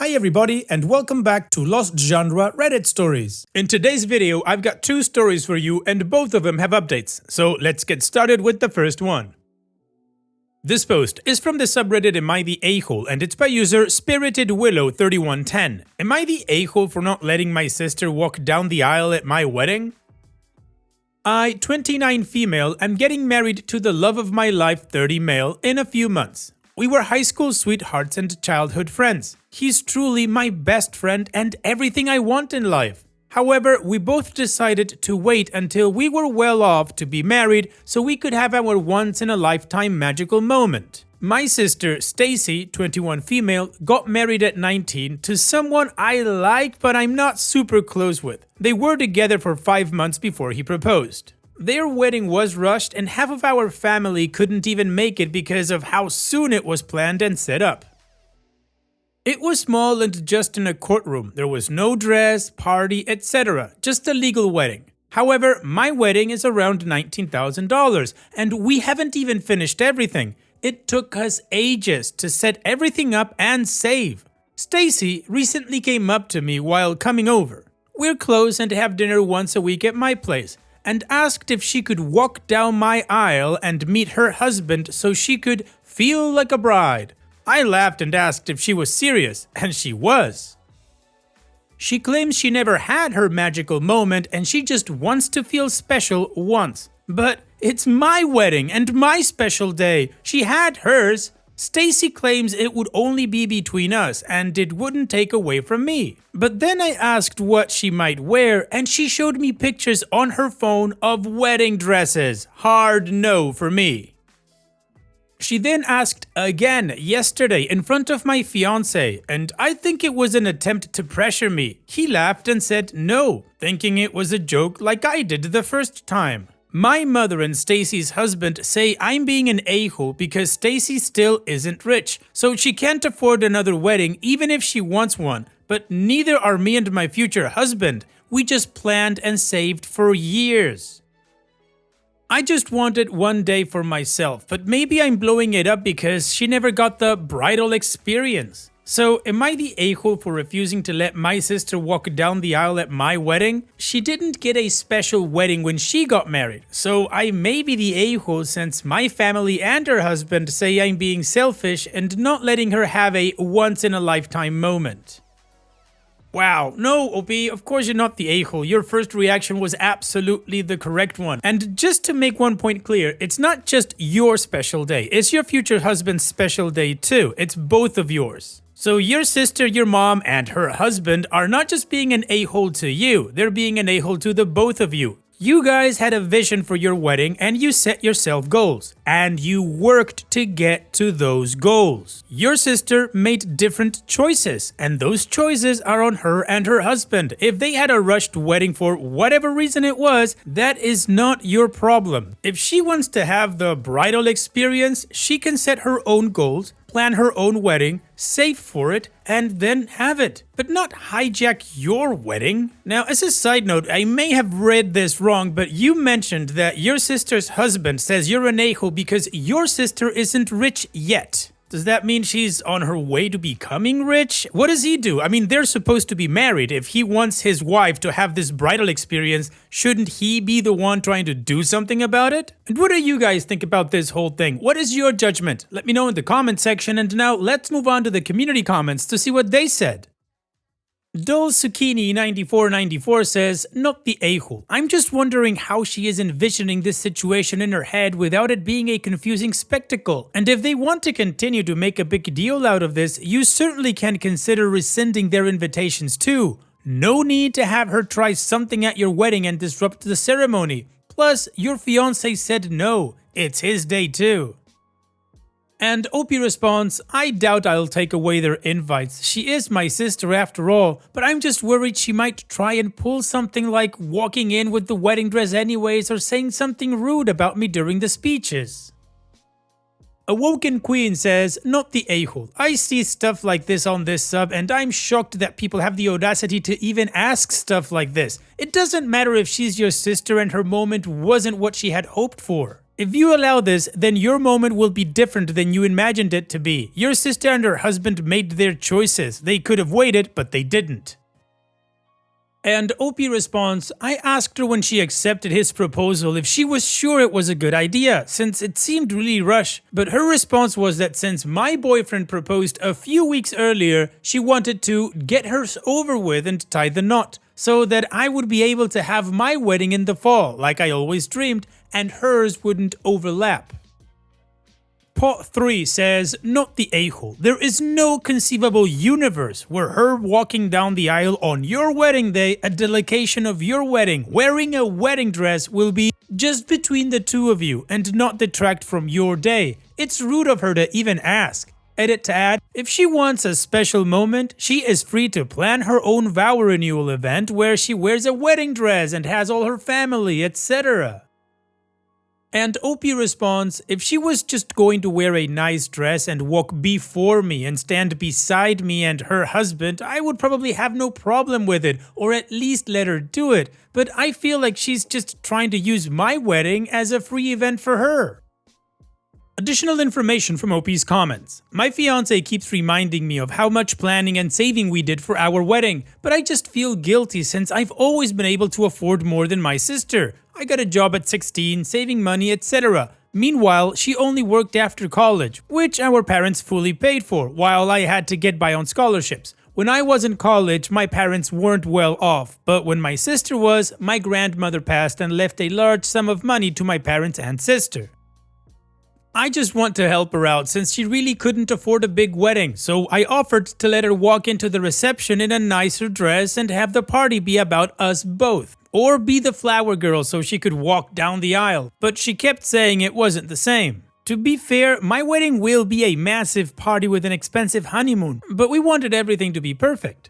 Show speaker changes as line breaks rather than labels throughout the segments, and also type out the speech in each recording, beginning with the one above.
Hi everybody and welcome back to Lost Genre Reddit Stories. In today's video, I've got two stories for you and both of them have updates. So let's get started with the first one. This post is from the subreddit Am I the A-hole and it's by user SpiritedWillow3110. Am I the a-hole for not letting my sister walk down the aisle at my wedding? I, 29 female, am getting married to the love of my life 30 male in a few months. We were high school sweethearts and childhood friends. He's truly my best friend and everything I want in life. However, we both decided to wait until we were well off to be married so we could have our once-in-a-lifetime magical moment. My sister, Stacy, 21 female, got married at 19 to someone I like but I'm not super close with. They were together for 5 months before he proposed. Their wedding was rushed and half of our family couldn't even make it because of how soon it was planned and set up. It was small and just in a courtroom. There was no dress, party, etc. Just a legal wedding. However, my wedding is around $19,000 and we haven't even finished everything. It took us ages to set everything up and save. Stacy recently came up to me while coming over. We're close and have dinner once a week at my place, and asked if she could walk down my aisle and meet her husband so she could feel like a bride. I laughed and asked if she was serious, and she was. She claims she never had her magical moment and she just wants to feel special once. But it's my wedding and my special day. She had hers. Stacy claims it would only be between us and it wouldn't take away from me. But then I asked what she might wear and she showed me pictures on her phone of wedding dresses. Hard no for me. She then asked again yesterday in front of my fiance and I think it was an attempt to pressure me. He laughed and said no, thinking it was a joke like I did the first time. My mother and Stacy's husband say I'm being an a-hole because Stacy still isn't rich, so she can't afford another wedding even if she wants one, but neither are me and my future husband. We just planned and saved for years. I just wanted one day for myself, but maybe I'm blowing it up because she never got the bridal experience. So, am I the a-hole for refusing to let my sister walk down the aisle at my wedding? She didn't get a special wedding when she got married, so I may be the a-hole since my family and her husband say I'm being selfish and not letting her have a once-in-a-lifetime moment. Wow, no, OP, of course you're not the a-hole. Your first reaction was absolutely the correct one. And just to make one point clear, it's not just your special day, it's your future husband's special day too. It's both of yours. So your sister, your mom, and her husband are not just being an a-hole to you, they're being an a-hole to the both of you. You guys had a vision for your wedding and you set yourself goals. And you worked to get to those goals. Your sister made different choices and those choices are on her and her husband. If they had a rushed wedding for whatever reason it was, that is not your problem. If she wants to have the bridal experience, she can set her own goals, plan her own wedding, save for it, and then have it. But not hijack your wedding. Now, as a side note, I may have read this wrong, but you mentioned that your sister's husband says you're an a-hole because your sister isn't rich yet. Does that mean she's on her way to becoming rich? What does he do? I mean, they're supposed to be married. If he wants his wife to have this bridal experience, shouldn't he be the one trying to do something about it? And what do you guys think about this whole thing? What is your judgment? Let me know in the comment section, and now let's move on to the community comments to see what they said. Dole Zucchini 9494 says, not the a-hole. I'm just wondering how she is envisioning this situation in her head without it being a confusing spectacle. And if they want to continue to make a big deal out of this, you certainly can consider rescinding their invitations too. No need to have her try something at your wedding and disrupt the ceremony. Plus, your fiancé said no. It's his day too. And OP responds, I doubt I'll take away their invites. She is my sister after all, but I'm just worried she might try and pull something like walking in with the wedding dress anyways or saying something rude about me during the speeches. Awoken Queen says, not the a-hole. I see stuff like this on this sub and I'm shocked that people have the audacity to even ask stuff like this. It doesn't matter if she's your sister and her moment wasn't what she had hoped for. If you allow this, then your moment will be different than you imagined it to be. Your sister and her husband made their choices. They could have waited, but they didn't. And OP responds, I asked her when she accepted his proposal if she was sure it was a good idea, since it seemed really rushed. But her response was that since my boyfriend proposed a few weeks earlier, she wanted to get hers over with and tie the knot, so that I would be able to have my wedding in the fall, like I always dreamed, and hers wouldn't overlap. Pot 3 says, not the a-hole. There is no conceivable universe where her walking down the aisle on your wedding day at the location of your wedding wearing a wedding dress will be just between the two of you and not detract from your day. It's rude of her to even ask. Edit to add, if she wants a special moment, she is free to plan her own vow renewal event where she wears a wedding dress and has all her family, etc. And OP responds, if she was just going to wear a nice dress and walk before me and stand beside me and her husband, I would probably have no problem with it, or at least let her do it. But I feel like she's just trying to use my wedding as a free event for her. Additional information from OP's comments. My fiance keeps reminding me of how much planning and saving we did for our wedding, but I just feel guilty since I've always been able to afford more than my sister. I got a job at 16, saving money, etc. Meanwhile, she only worked after college, which our parents fully paid for, while I had to get by on scholarships. When I was in college, my parents weren't well off, but when my sister was, my grandmother passed and left a large sum of money to my parents and sister. I just want to help her out since she really couldn't afford a big wedding, so I offered to let her walk into the reception in a nicer dress and have the party be about us both. Or be the flower girl so she could walk down the aisle, but she kept saying it wasn't the same. To be fair, my wedding will be a massive party with an expensive honeymoon, but we wanted everything to be perfect.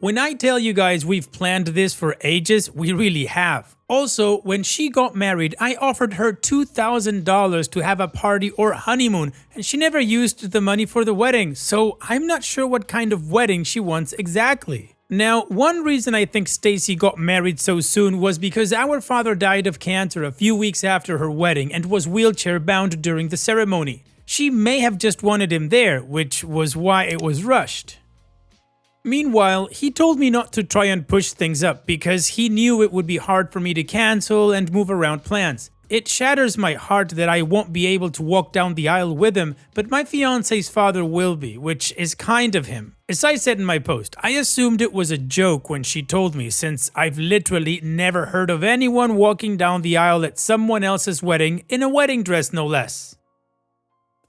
When I tell you guys we've planned this for ages, we really have. Also, when she got married, I offered her $2,000 to have a party or honeymoon, and she never used the money for the wedding, so I'm not sure what kind of wedding she wants exactly. Now, one reason I think Stacy got married so soon was because our father died of cancer a few weeks after her wedding and was wheelchair bound during the ceremony. She may have just wanted him there, which was why it was rushed. Meanwhile, he told me not to try and push things up because he knew it would be hard for me to cancel and move around plans. It shatters my heart that I won't be able to walk down the aisle with him, but my fiance's father will be, which is kind of him. As I said in my post, I assumed it was a joke when she told me since I've literally never heard of anyone walking down the aisle at someone else's wedding in a wedding dress no less.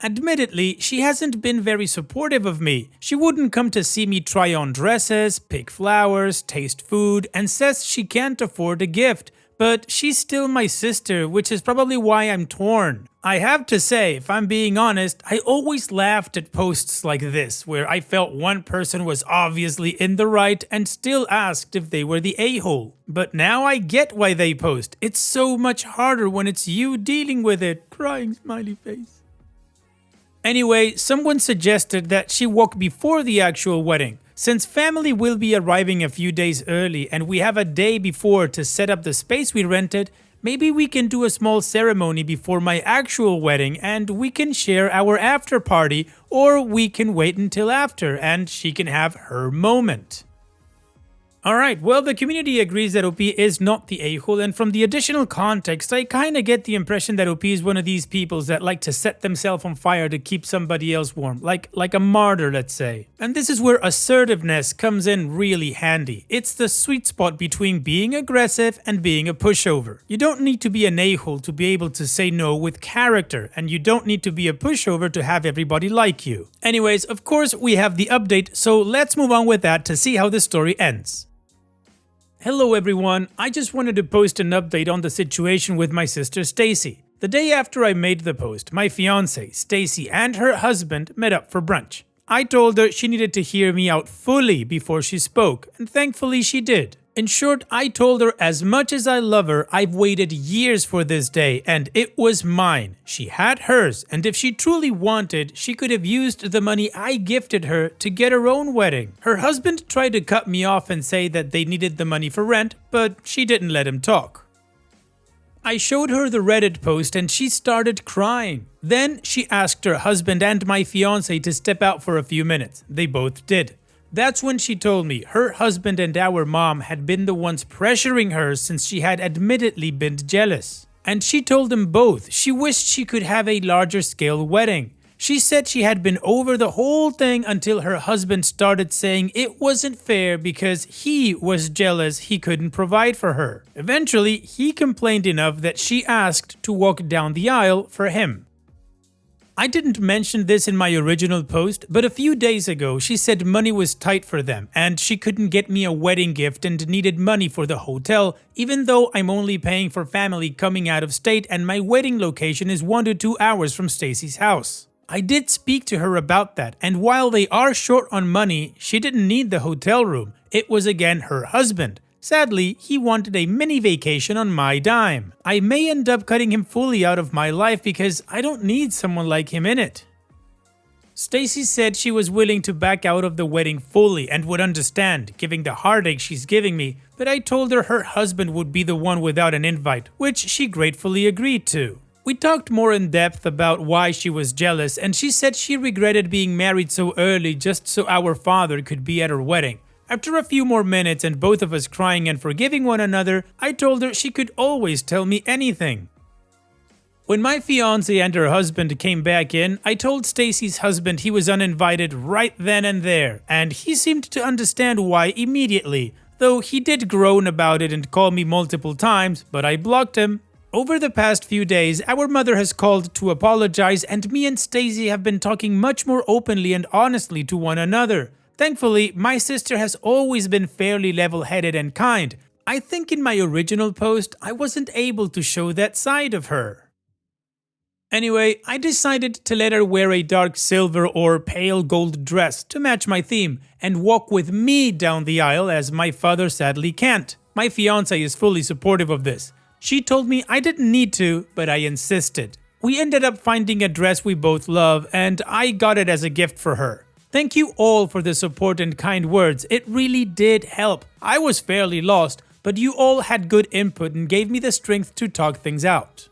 Admittedly, she hasn't been very supportive of me. She wouldn't come to see me try on dresses, pick flowers, taste food, and says she can't afford a gift. But she's still my sister, which is probably why I'm torn. I have to say, if I'm being honest, I always laughed at posts like this, where I felt one person was obviously in the right and still asked if they were the a-hole. But now I get why they post. It's so much harder when it's you dealing with it. Crying smiley face. Anyway, someone suggested that she walk before the actual wedding. Since family will be arriving a few days early and we have a day before to set up the space we rented, maybe we can do a small ceremony before my actual wedding and we can share our after party, or we can wait until after and she can have her moment. Alright, well, the community agrees that OP is not the a-hole, and from the additional context, I kinda get the impression that OP is one of these peoples that like to set themselves on fire to keep somebody else warm, like a martyr, let's say. And this is where assertiveness comes in really handy. It's the sweet spot between being aggressive and being a pushover. You don't need to be an a-hole to be able to say no with character, and you don't need to be a pushover to have everybody like you. Anyways, of course, we have the update, so let's move on with that to see how the story ends. Hello everyone, I just wanted to post an update on the situation with my sister Stacy. The day after I made the post, my fiance, Stacy, and her husband met up for brunch. I told her she needed to hear me out fully before she spoke, and thankfully she did. In short, I told her as much as I love her, I've waited years for this day, and it was mine. She had hers, and if she truly wanted, she could have used the money I gifted her to get her own wedding. Her husband tried to cut me off and say that they needed the money for rent, but she didn't let him talk. I showed her the Reddit post and she started crying. Then she asked her husband and my fiance to step out for a few minutes. They both did. That's when she told me her husband and our mom had been the ones pressuring her since she had admittedly been jealous. And she told them both she wished she could have a larger scale wedding. She said she had been over the whole thing until her husband started saying it wasn't fair because he was jealous he couldn't provide for her. Eventually, he complained enough that she asked to walk down the aisle for him. I didn't mention this in my original post, but a few days ago she said money was tight for them and she couldn't get me a wedding gift and needed money for the hotel, even though I'm only paying for family coming out of state and my wedding location is 1 to 2 hours from Stacy's house. I did speak to her about that, and while they are short on money, she didn't need the hotel room. It was again her husband. Sadly, he wanted a mini vacation on my dime. I may end up cutting him fully out of my life because I don't need someone like him in it. Stacy said she was willing to back out of the wedding fully and would understand, given the heartache she's giving me, but I told her her husband would be the one without an invite, which she gratefully agreed to. We talked more in depth about why she was jealous, and she said she regretted being married so early just so our father could be at her wedding. After a few more minutes and both of us crying and forgiving one another, I told her she could always tell me anything. When my fiance and her husband came back in, I told Stacy's husband he was uninvited right then and there, and he seemed to understand why immediately, though he did groan about it and call me multiple times, but I blocked him. Over the past few days, our mother has called to apologize and me and Stacy have been talking much more openly and honestly to one another. Thankfully, my sister has always been fairly level-headed and kind. I think in my original post, I wasn't able to show that side of her. Anyway, I decided to let her wear a dark silver or pale gold dress to match my theme and walk with me down the aisle as my father sadly can't. My fiance is fully supportive of this. She told me I didn't need to, but I insisted. We ended up finding a dress we both love and I got it as a gift for her. Thank you all for the support and kind words, it really did help. I was fairly lost, but you all had good input and gave me the strength to talk things out.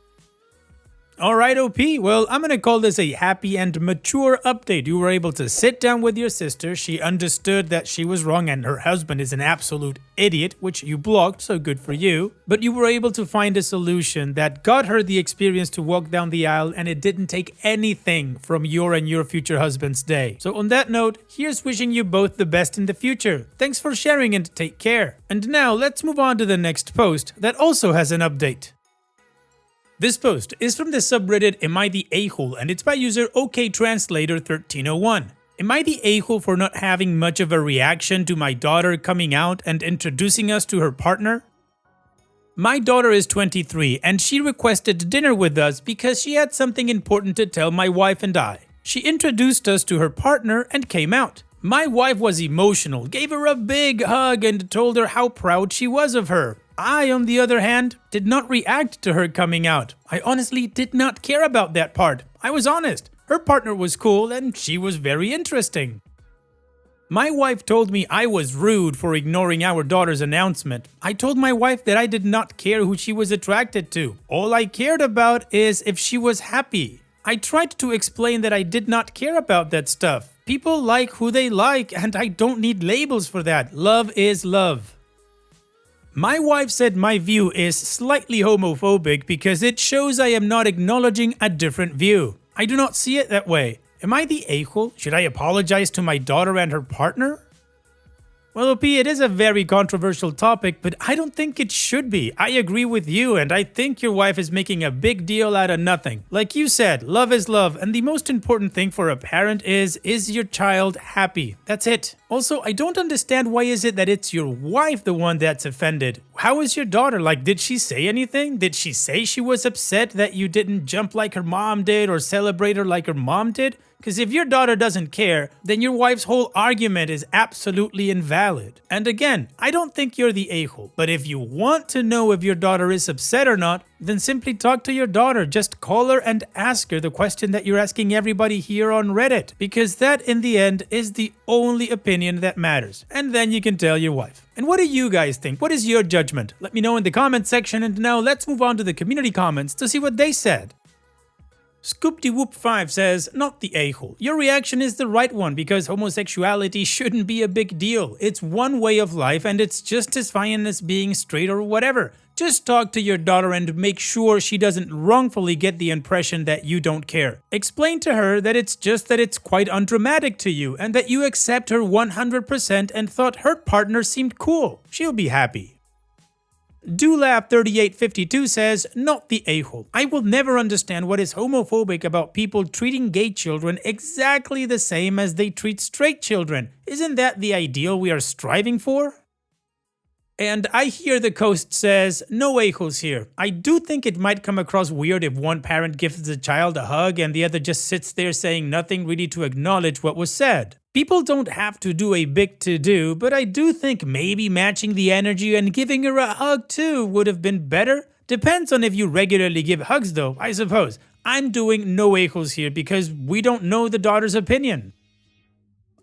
Alright OP, well I'm gonna call this a happy and mature update. You were able to sit down with your sister, she understood that she was wrong and her husband is an absolute idiot, which you blocked, so good for you. But you were able to find a solution that got her the experience to walk down the aisle and it didn't take anything from your and your future husband's day. So on that note, here's wishing you both the best in the future. Thanks for sharing and take care. And now let's move on to the next post that also has an update. This post is from the subreddit Am I the A-hole and it's by user OKTranslator1301. Am I the a-hole for not having much of a reaction to my daughter coming out and introducing us to her partner? My daughter is 23 and she requested dinner with us because she had something important to tell my wife and I. She introduced us to her partner and came out. My wife was emotional, gave her a big hug and told her how proud she was of her. I, on the other hand, did not react to her coming out. I honestly did not care about that part. I was honest. Her partner was cool and she was very interesting. My wife told me I was rude for ignoring our daughter's announcement. I told my wife that I did not care who she was attracted to. All I cared about is if she was happy. I tried to explain that I did not care about that stuff. People like who they like and I don't need labels for that. Love is love. My wife said my view is slightly homophobic because it shows I am not acknowledging a different view. I do not see it that way. Am I the a-hole? Should I apologize to my daughter and her partner? Well, OP, it is a very controversial topic, but I don't think it should be. I agree with you, and I think your wife is making a big deal out of nothing. Like you said, love is love, and the most important thing for a parent is your child happy? That's it. Also, I don't understand why is it that it's your wife the one that's offended. How is your daughter? Like, did she say anything? Did she say she was upset that you didn't jump like her mom did or celebrate her like her mom did? Because if your daughter doesn't care, then your wife's whole argument is absolutely invalid. And again, I don't think you're the a-hole, but if you want to know if your daughter is upset or not, Then simply talk to your daughter. Just call her and ask her the question that you're asking everybody here on Reddit, because that in the end is the only opinion that matters. And then you can tell your wife. And what do you guys think? What is your judgment? Let me know in the comment section, and now let's move on to the community comments to see what they said. Scoop-de-whoop5 says, not the a-hole. Your reaction is the right one because homosexuality shouldn't be a big deal. It's one way of life and it's just as fine as being straight or whatever. Just talk to your daughter and make sure she doesn't wrongfully get the impression that you don't care. Explain to her that it's quite undramatic to you and that you accept her 100% and thought her partner seemed cool. She'll be happy. DoLab3852 says, not the a-hole. I will never understand what is homophobic about people treating gay children exactly the same as they treat straight children. Isn't that the ideal we are striving for? And I Hear the Coast says, no a-holes here. I do think it might come across weird if one parent gives the child a hug and the other just sits there saying nothing really to acknowledge what was said. People don't have to do a big to-do, but I do think maybe matching the energy and giving her a hug too would have been better. Depends on if you regularly give hugs though, I suppose. I'm doing no a-holes here because we don't know the daughter's opinion.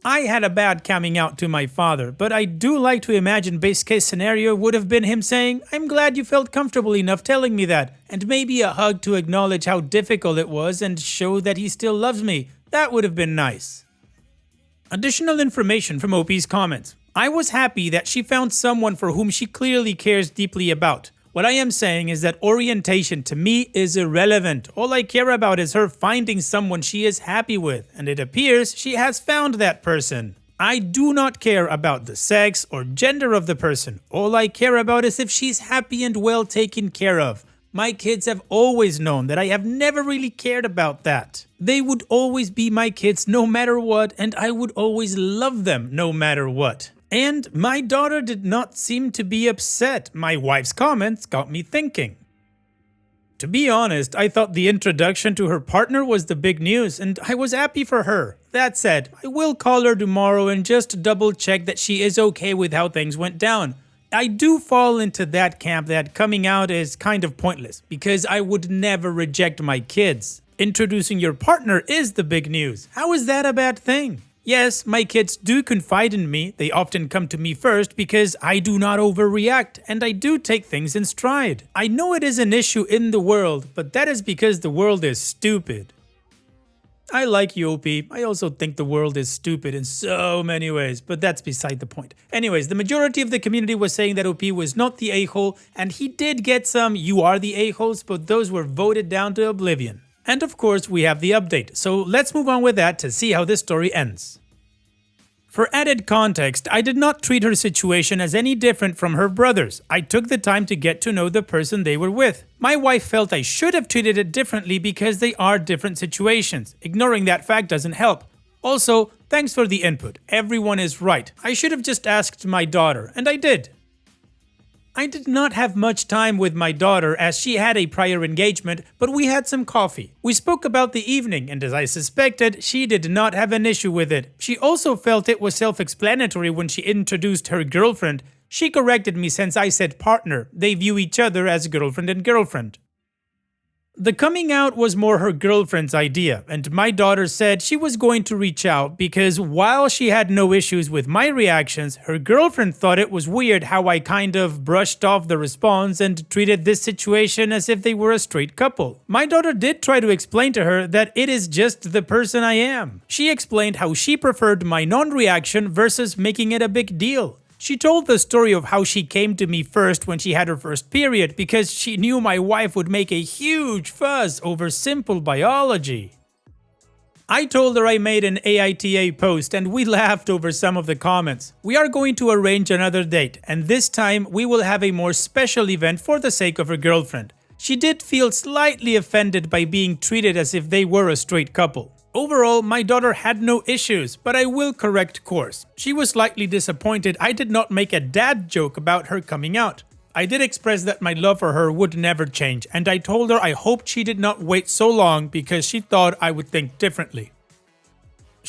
I had a bad coming out to my father, but I do like to imagine base case scenario would have been him saying, I'm glad you felt comfortable enough telling me that, and maybe a hug to acknowledge how difficult it was and show that he still loves me. That would have been nice. Additional information from OP's comments. I was happy that she found someone for whom she clearly cares deeply about. What I am saying is that orientation to me is irrelevant. All I care about is her finding someone she is happy with, and it appears she has found that person. I do not care about the sex or gender of the person. All I care about is if she's happy and well taken care of. My kids have always known that I have never really cared about that. They would always be my kids no matter what, and I would always love them no matter what. And my daughter did not seem to be upset. My wife's comments got me thinking. To be honest, I thought the introduction to her partner was the big news, and I was happy for her. That said, I will call her tomorrow and just double check that she is okay with how things went down. I do fall into that camp that coming out is kind of pointless, because I would never reject my kids. Introducing your partner is the big news. How is that a bad thing? Yes, my kids do confide in me. They often come to me first because I do not overreact and I do take things in stride. I know it is an issue in the world, but that is because the world is stupid. I like you, OP. I also think the world is stupid in so many ways, but that's beside the point. Anyways, the majority of the community was saying that OP was not the a-hole, and he did get some "you are the a-holes," but those were voted down to oblivion. And of course, we have the update, so let's move on with that to see how this story ends. For added context, I did not treat her situation as any different from her brother's. I took the time to get to know the person they were with. My wife felt I should have treated it differently because they are different situations. Ignoring that fact doesn't help. Also, thanks for the input. Everyone is right. I should have just asked my daughter, and I did. I did not have much time with my daughter as she had a prior engagement, but we had some coffee. We spoke about the evening, and as I suspected, she did not have an issue with it. She also felt it was self-explanatory when she introduced her girlfriend. She corrected me since I said partner. They view each other as girlfriend and girlfriend. The coming out was more her girlfriend's idea, and my daughter said she was going to reach out because while she had no issues with my reactions, her girlfriend thought it was weird how I kind of brushed off the response and treated this situation as if they were a straight couple. My daughter did try to explain to her that it is just the person I am. She explained how she preferred my non-reaction versus making it a big deal. She told the story of how she came to me first when she had her first period because she knew my wife would make a huge fuss over simple biology. I told her I made an AITA post and we laughed over some of the comments. We are going to arrange another date, and this time we will have a more special event for the sake of her girlfriend. She did feel slightly offended by being treated as if they were a straight couple. Overall, my daughter had no issues, but I will correct course. She was slightly disappointed I did not make a dad joke about her coming out. I did express that my love for her would never change, and I told her I hoped she did not wait so long because she thought I would think differently.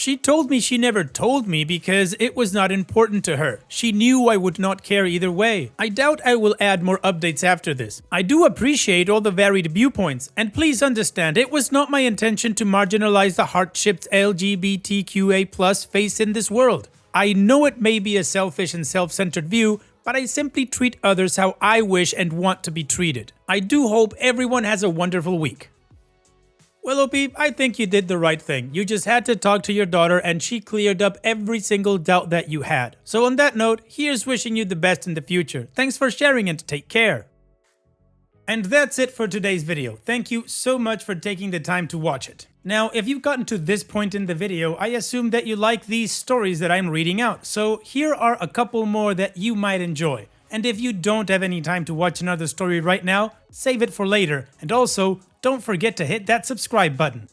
She told me she never told me because it was not important to her. She knew I would not care either way. I doubt I will add more updates after this. I do appreciate all the varied viewpoints, and please understand it was not my intention to marginalize the heart-shaped LGBTQA+ face in this world. I know it may be a selfish and self-centered view, but I simply treat others how I wish and want to be treated. I do hope everyone has a wonderful week. Well, OP, I think you did the right thing. You just had to talk to your daughter and she cleared up every single doubt that you had. So on that note, here's wishing you the best in the future. Thanks for sharing and take care. And that's it for today's video. Thank you so much for taking the time to watch it. Now, if you've gotten to this point in the video, I assume that you like these stories that I'm reading out. So here are a couple more that you might enjoy. And if you don't have any time to watch another story right now, save it for later. And also, don't forget to hit that subscribe button.